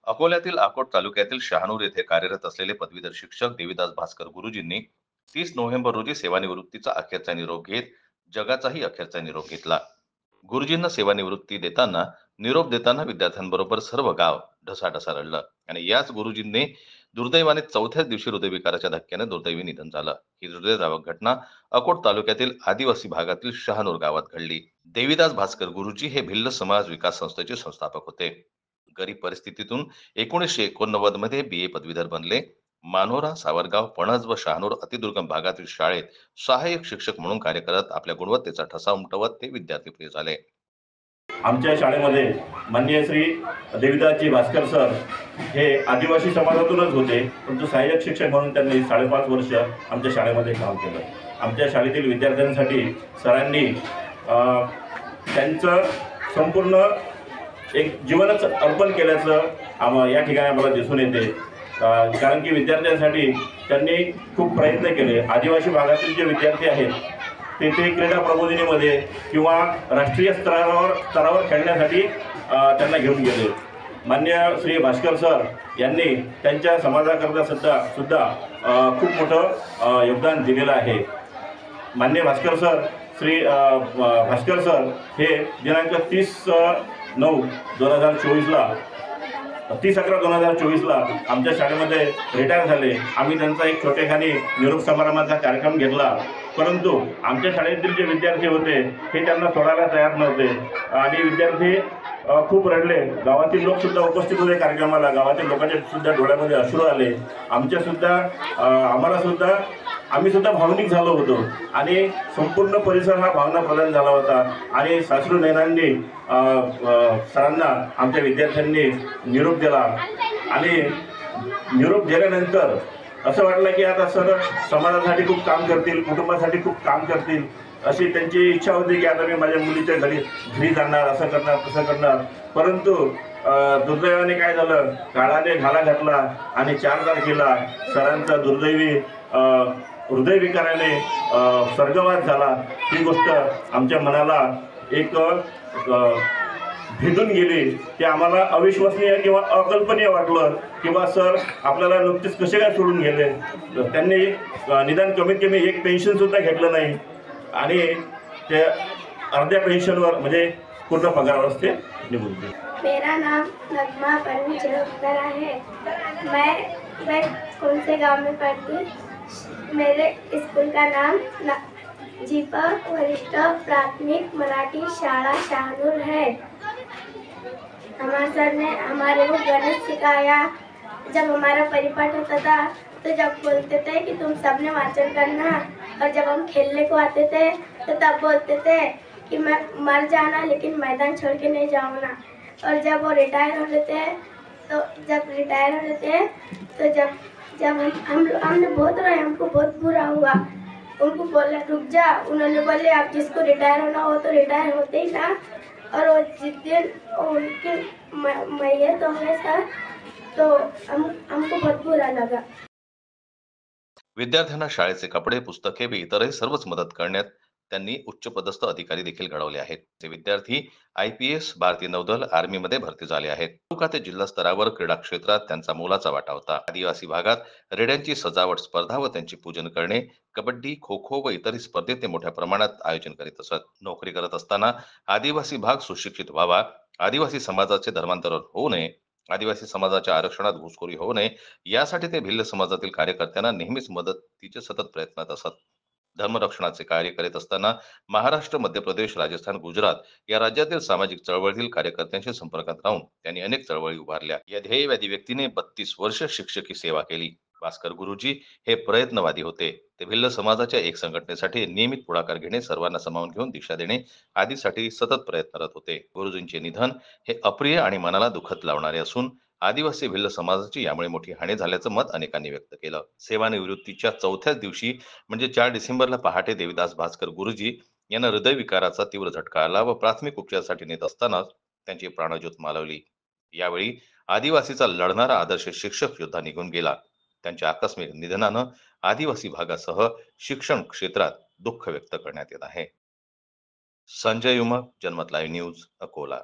अकोल्यातील अकोट तालुक्यातील शहानूर येथे कार्यरत असलेले पदवीधर शिक्षक देविदास भास्कर गुरुजींनी 30 नोव्हेंबर रोजी सेवानिवृत्तीचा अखेरचा निरोप घेत जगाचाही अखेरचा निरोप घेतला. गुरुजींना सेवानिवृत्ती देताना निरोप देताना विद्यार्थ्यांबरोबर सर्व गाव ढसाढसा रडलं आणि याच गुरुजींनी दुर्दैवाने चौथ्याच दिवशी हृदयविकाराच्या धक्क्याने दुर्दैवी निधन झालं. ही हृदयद्रावक घटना अकोट तालुक्यातील आदिवासी भागातील शहानूर गावात घडली. देविदास भास्कर गुरुजी हे भिल्ल समाज विकास संस्थेचे संस्थापक होते. गरीब परिस्थितीतून 1989 मध्ये BA पदवीधर बनले. मानोरा, सावरगाव, पणज व शहानूर अतिदुर्गम भागातील शाळेत सहाय्यक शिक्षक म्हणून कार्य करत आपल्या गुणवत्तेचा ठसा उमटवत ते विद्यार्थीप्रिय झाले. आमच्या शाळेमध्ये माननीय श्री देविदासजी भास्कर सर हे आदिवासी समाजातूनच होते, परंतु सहाय्यक शिक्षक म्हणून त्यांनी 5.5 वर्ष आमच्या शाळेमध्ये काम केलं. आमच्या शाळेतील विद्यार्थ्यांसाठी सरांनी त्यांचं संपूर्ण एक जीवनच अर्पण केल्याचं या ठिकाणी आम्हाला दिसून येते. कारण की विद्यार्थ्यांसाठी त्यांनी खूप प्रयत्न केले. आदिवासी भागातील जे विद्यार्थी आहेत ते क्रीडा प्रबोधिनीमध्ये किंवा राष्ट्रीय स्तरावर खेळण्यासाठी त्यांना घेऊन गेले. माननीय श्री भास्कर सर यांनी त्यांच्या समाजाकरता सुद्धा खूप मोठं योगदान दिलेलं आहे. माननीय भास्कर सर श्री भास्कर सर हे दिनांक 30/11/2024ला आमच्या शाळेमध्ये रिटायर झाले. आम्ही त्यांचा एक छोटेखानी निरोप समारंभाचा कार्यक्रम घेतला, परंतु आमच्या शाळेतील जे विद्यार्थी होते हे त्यांना सोडायला तयार नव्हते आणि विद्यार्थी खूप रडले. गावातील लोकसुद्धा उपस्थित होते कार्यक्रमाला. गावातील लोकांच्या सुद्धा डोळ्यामध्ये अश्रू आले. आम्ही सुद्धा भावनिक झालो होतो आणि संपूर्ण परिसर हा भावना प्रधान झाला होता. आणि सासरू नयनांनी सरांना आमच्या विद्यार्थ्यांनी निरोप दिला आणि निरोप दिल्यानंतर असं वाटलं की आता सर समाजासाठी खूप काम करतील, कुटुंबासाठी खूप काम करतील, अशी त्यांची इच्छा होती की आता मी माझ्या मुलीच्या घरी जाणार, असं करणार तसं करणार. परंतु दुर्दैवाने काय झालं, काळाने घाला घातला आणि 4 तारखेला सरांचा दुर्दैवी हृदयविकाराने स्वर्गवास झाला. ही गोष्ट आमच्या मनाला एक भेदून गेली. ते आम्हाला अविश्वसनीय किंवा अकल्पनीय वाटलं किंवा सर आपल्याला नुकतेच कसे काय सोडून गेले. त्यांनी निदान कमीत कमी एक पेन्शनसुद्धा घेतलं नाही आणि ते अर्ध्या पेन्शनवर म्हणजे पूर्ण पगारावर ते निघून गेले. मेरा नाम नगमा परवीन चौधरी है. मैं कौन से गांव में पढ़ती. मेरे स्कूल का नाम जीपा वरिष्ठ प्राथमिक मराठी शाला शहानूर है. हमारे सर ने हमारे को गणित सिखाया. जब हमारा परिपाठ होता था तो जब बोलते थे कि तुम सबने वाचन करना, और जब हम खेलने को आते थे तो तब बोलते थे कि मैं मर जाना लेकिन मैदान छोड़ के नहीं जाऊँगा. और जब वो रिटायर हो लेते तो जब हमने बहुत रोए, हमको बहुत बुरा हुआ. उनको बोला रुक जा. उन्होंने बोले आप जिसको रिटायर होना हो तो रिटायर होते ही ना. और वो जिस दिन उनकी मैयत हो गए सर तो हमको बहुत बुरा लगा. विद्यार्थ्यांना शाळेचे कपडे, पुस्तके व इतरही सर्वच मदत करण्यात त्यांनी उच्चपदस्थ अधिकारी देखील घडवले आहेत. ते विद्यार्थी IPS, भारतीय नौदल, आर्मीमध्ये भरती झाले आहेत. तालुका ते जिल्हा स्तरावर क्रीडा क्षेत्रात त्यांचा मोलाचा वाटा होता. आदिवासी भागात रेड्यांची सजावट स्पर्धा व त्यांचे पूजन करणे, कबड्डी, खो खो व इतरही स्पर्धेत ते मोठ्या प्रमाणात आयोजन करीत असत. नोकरी करत असताना आदिवासी भाग सुशिक्षित व्हावा, आदिवासी समाजाचे धर्मांतरण होऊ नये, आदिवासी समाजाच्या आरक्षणात घुसखोरी होऊ नये यासाठी ते भिल्ल समाजातील कार्यकर्त्यांना नेहमीच मदतीचे सतत प्रयत्नात असत. धर्मरक्षणाचे कार्य करीत असताना महाराष्ट्र, मध्य प्रदेश, राजस्थान, गुजरात या राज्यातील सामाजिक चळवळीतील कार्यकर्त्यांशी संपर्कात राहून त्यांनी अनेक चळवळी उभारल्या. या ध्येयवादी व्यक्तीने 32 वर्ष शिक्षकी सेवा केली. भास्कर गुरुजी हे प्रयत्नवादी होते. ते भिल्ल समाजाच्या एक संघटनेसाठी नियमित पुढाकार घेणे, सर्वांना सामावून घेऊन दिशा देणे आदीसाठी सतत प्रयत्नरत होते. गुरुजींचे निधन हे अप्रिय आणि मनाला दुखत लावणारे असून आदिवासी भिल्ल समाजाची यामुळे मोठी हानी झाल्याचं मत अनेकांनी व्यक्त केलं. सेवानिवृत्तीच्या चौथ्याच दिवशी म्हणजे 4 डिसेंबरला पहाटे देविदास भास्कर गुरुजी यांना हृदयविकाराचा तीव्र झटका आला व प्राथमिक उपचारासाठी नेत असतानाच त्यांची प्राणज्योत मालवली. यावेळी आदिवासीचा लढणारा आदर्श शिक्षक योद्धा निघून गेला. त्यांच्या आकस्मिक निधनानं आदिवासी भागासह शिक्षण क्षेत्रात दुःख व्यक्त करण्यात येत आहे. संजय उमप, जनमत लाईव्ह न्यूज, अकोला.